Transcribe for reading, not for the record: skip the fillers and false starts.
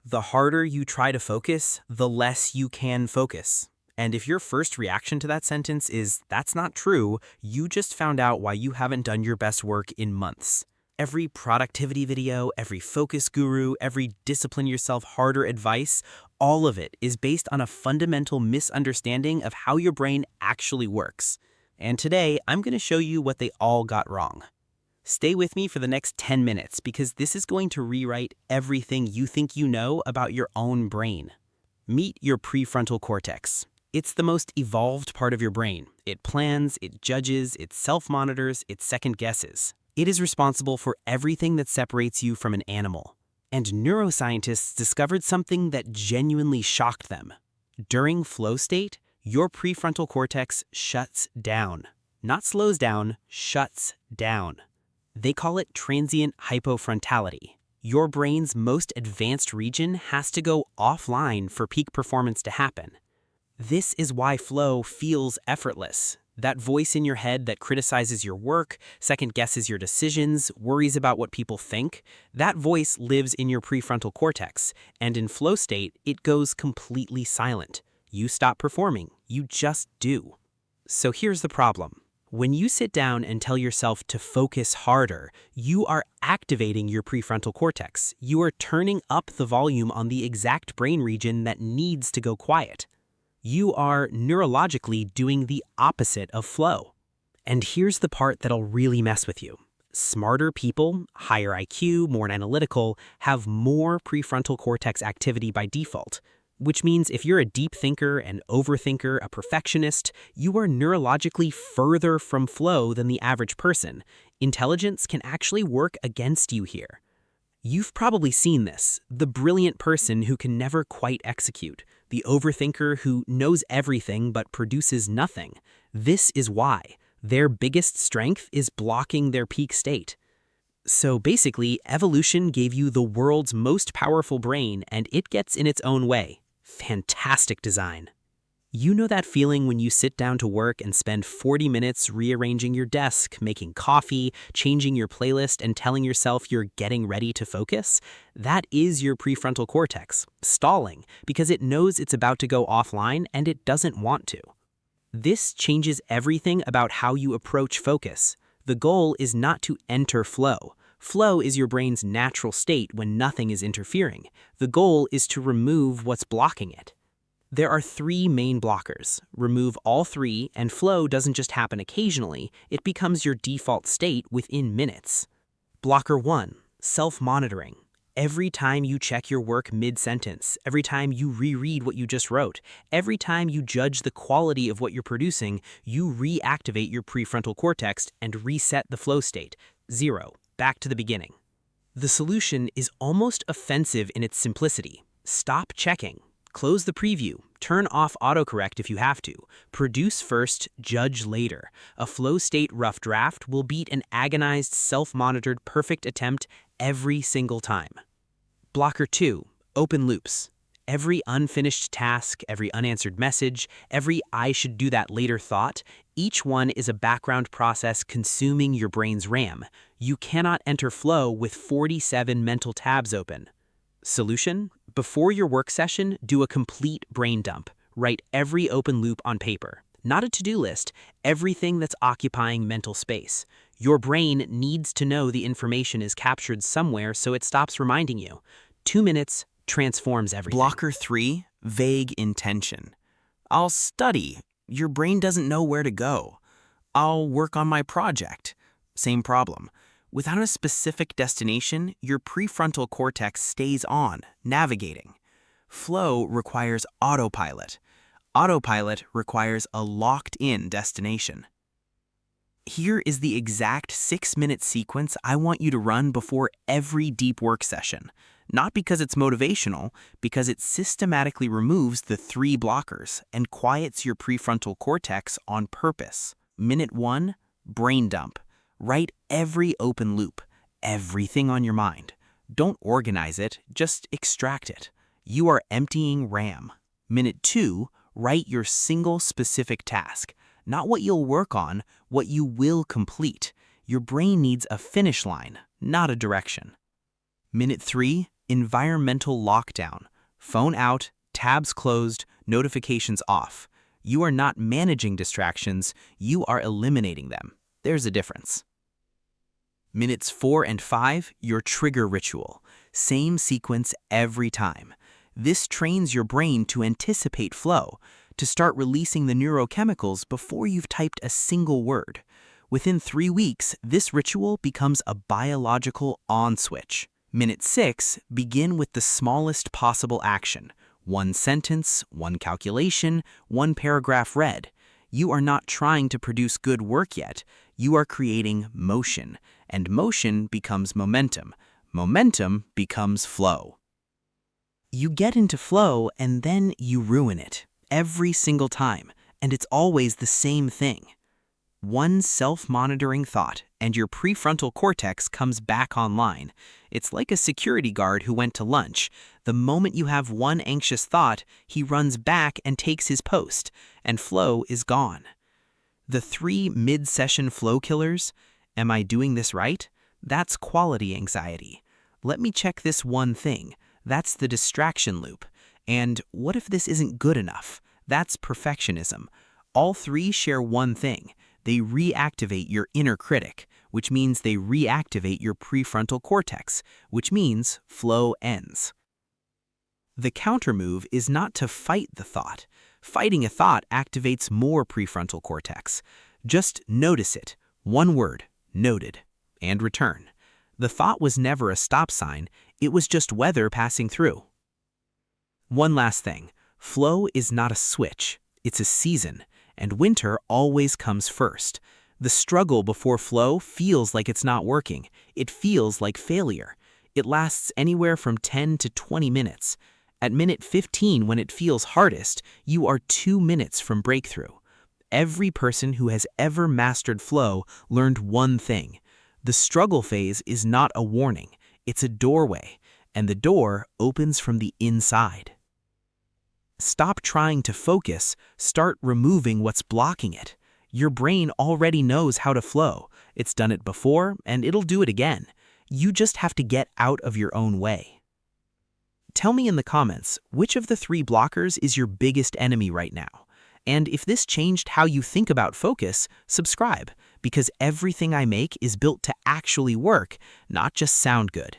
The harder you try to focus, the less you can focus. And if your first reaction to that sentence is, "That's not true," you just found out why you haven't done your best work in months. Every productivity video, every focus guru, every discipline yourself harder advice, all of it is based on a fundamental misunderstanding of how your brain actually works. And today, I'm going to show you what they all got wrong. Stay with me for the next 10 minutes because this is going to rewrite everything you think you know about your own brain. Meet your prefrontal cortex. It's the most evolved part of your brain. It plans, it judges, it self-monitors, it second-guesses. It is responsible for everything that separates you from an animal. And neuroscientists discovered something that genuinely shocked them. During flow state, your prefrontal cortex shuts down. Not slows down, shuts down. They call it transient hypofrontality. Your brain's most advanced region has to go offline for peak performance to happen. This is why flow feels effortless. That voice in your head that criticizes your work, second-guesses your decisions, worries about what people think, that voice lives in your prefrontal cortex, and in flow state, it goes completely silent. You stop performing. You just do. So here's the problem. When you sit down and tell yourself to focus harder, you are activating your prefrontal cortex. You are turning up the volume on the exact brain region that needs to go quiet. You are neurologically doing the opposite of flow. And here's the part that'll really mess with you. Smarter people, higher IQ, more analytical, have more prefrontal cortex activity by default. Which means if you're a deep thinker, an overthinker, a perfectionist, you are neurologically further from flow than the average person. Intelligence can actually work against you here. You've probably seen this, the brilliant person who can never quite execute, the overthinker who knows everything but produces nothing. This is why. Their biggest strength is blocking their peak state. So basically, evolution gave you the world's most powerful brain, and it gets in its own way. Fantastic design. You know that feeling when you sit down to work and spend 40 minutes rearranging your desk, making coffee, changing your playlist, and telling yourself you're getting ready to focus? That is your prefrontal cortex, stalling, because it knows it's about to go offline and it doesn't want to. This changes everything about how you approach focus. The goal is not to enter flow. Flow is your brain's natural state when nothing is interfering. The goal is to remove what's blocking it. There are three main blockers. Remove all three, and flow doesn't just happen occasionally, it becomes your default state within minutes. Blocker 1, self-monitoring. Every time you check your work mid-sentence, every time you reread what you just wrote, every time you judge the quality of what you're producing, you reactivate your prefrontal cortex and reset the flow state. 0. Back to the beginning. The solution is almost offensive in its simplicity. Stop checking. Close the preview. Turn off autocorrect if you have to. Produce first, judge later. A flow state rough draft will beat an agonized, self-monitored perfect attempt every single time. Blocker 2, open loops. Every unfinished task, every unanswered message, every "I should do that later" thought, each one is a background process consuming your brain's RAM. You cannot enter flow with 47 mental tabs open. Solution? Before your work session, do a complete brain dump. Write every open loop on paper. Not a to-do list, everything that's occupying mental space. Your brain needs to know the information is captured somewhere so it stops reminding you. 2 minutes transforms everything. Blocker 3, vague intention. I'll study. Your brain doesn't know where to go. I'll work on my project. Same problem. Without a specific destination, your prefrontal cortex stays on, navigating. Flow requires autopilot. Autopilot requires a locked-in destination. Here is the exact 6-minute sequence I want you to run before every deep work session. Not because it's motivational, because it systematically removes the 3 blockers and quiets your prefrontal cortex on purpose. Minute 1, brain dump. Write every open loop, everything on your mind. Don't organize it, just extract it. You are emptying RAM. Minute 2, write your single specific task. Not what you'll work on, what you will complete. Your brain needs a finish line, not a direction. Minute 3, Environmental lockdown. Phone out, tabs closed, notifications off. You are not managing distractions, you are eliminating them. There's a difference. Minutes 4 and 5, your trigger ritual. Same sequence every time. This trains your brain to anticipate flow, to start releasing the neurochemicals before you've typed a single word. Within 3 weeks, this ritual becomes a biological on switch. Minute 6, begin with the smallest possible action. 1 sentence, 1 calculation, 1 paragraph read. You are not trying to produce good work yet. You are creating motion, and motion becomes momentum. Momentum becomes flow. You get into flow and then you ruin it. Every single time, and it's always the same thing. One self-monitoring thought, and your prefrontal cortex comes back online. It's like a security guard who went to lunch. The moment you have one anxious thought, he runs back and takes his post, and flow is gone. The 3 mid-session flow killers, am I doing this right? That's quality anxiety. Let me check this one thing. That's the distraction loop. And what if this isn't good enough? That's perfectionism. All 3 share one thing. They reactivate your inner critic, which means they reactivate your prefrontal cortex, which means flow ends. The countermove is not to fight the thought. Fighting a thought activates more prefrontal cortex. Just notice it. One word, noted, and return. The thought was never a stop sign, it was just weather passing through. One last thing, flow is not a switch, it's a season. And winter always comes first. The struggle before flow feels like it's not working. It feels like failure. It lasts anywhere from 10 to 20 minutes. At minute 15, when it feels hardest, you are 2 minutes from breakthrough. Every person who has ever mastered flow learned one thing. The struggle phase is not a warning. It's a doorway, and the door opens from the inside. Stop trying to focus, start removing what's blocking it. Your brain already knows how to flow. It's done it before, and it'll do it again. You just have to get out of your own way. Tell me in the comments, which of the 3 blockers is your biggest enemy right now? And if this changed how you think about focus, subscribe, because everything I make is built to actually work, not just sound good.